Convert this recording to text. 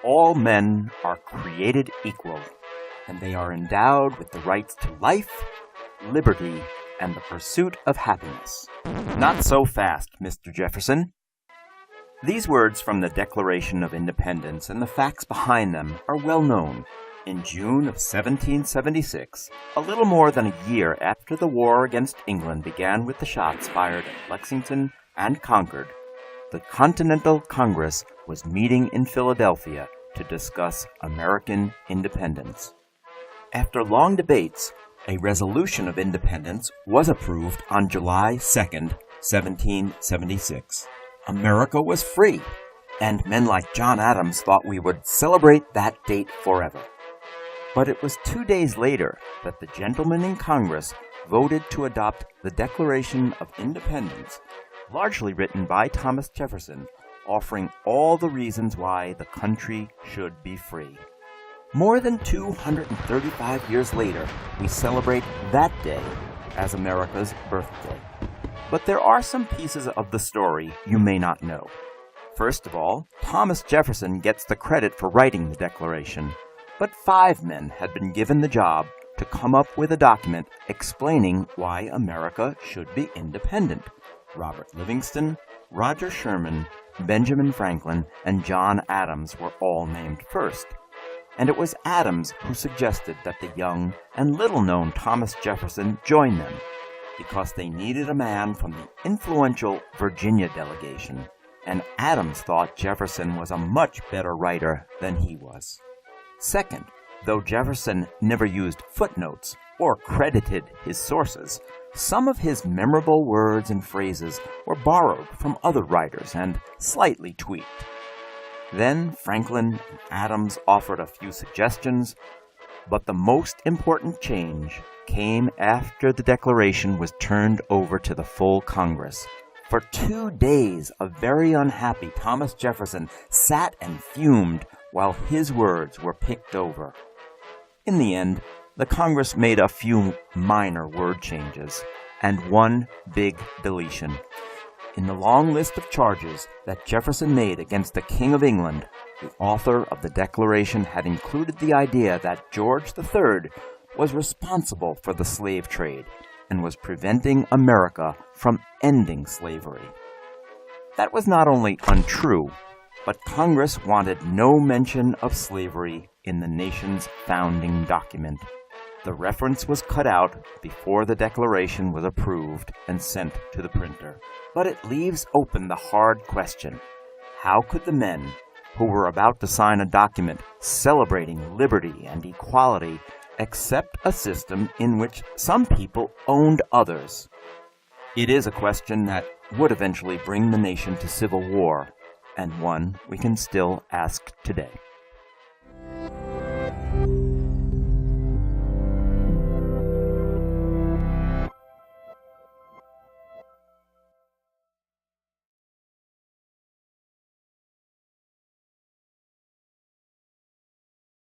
all men are created equal, and they are endowed with the rights to life, liberty, and the pursuit of happiness. Not so fast, Mr. Jefferson. These words from the Declaration of Independence and the facts behind them are well known. In June of 1776, a little more than a year after the war against England began with the shots fired at Lexington and Concord, the Continental Congress was meeting in Philadelphia to discuss American independence. After long debates, a resolution of independence was approved on July 2nd, 1776. America was free, and men like John Adams thought we would celebrate that date forever. But it was 2 days later that the gentlemen in Congress voted to adopt the Declaration of Independence, largely written by Thomas Jefferson, offering all the reasons why the country should be free. More than 235 years later, we celebrate that day as America's birthday. But there are some pieces of the story you may not know. First of all, Thomas Jefferson gets the credit for writing the Declaration, but 5 men had been given the job to come up with a document explaining why America should be independent. Robert Livingston, Roger Sherman, Benjamin Franklin, and John Adams were all named first. And it was Adams who suggested that the young and little-known Thomas Jefferson join them, because they needed a man from the influential Virginia delegation, and Adams thought Jefferson was a much better writer than he was. Second, though Jefferson never used footnotes or credited his sources, some of his memorable words and phrases were borrowed from other writers and slightly tweaked. Then Franklin and Adams offered a few suggestions, but the most important change came after the Declaration was turned over to the full Congress. For 2 days, a very unhappy Thomas Jefferson sat and fumed while his words were picked over. In the end, the Congress made a few minor word changes and one big deletion. In the long list of charges that Jefferson made against the King of England, the author of the Declaration had included the idea that George III was responsible for the slave trade and was preventing America from ending slavery. That was not only untrue, but Congress wanted no mention of slavery in the nation's founding document. The reference was cut out before the Declaration was approved and sent to the printer. But it leaves open the hard question: how could the men who were about to sign a document celebrating liberty and equality accept a system in which some people owned others? It is a question that would eventually bring the nation to civil war, and one we can still ask today.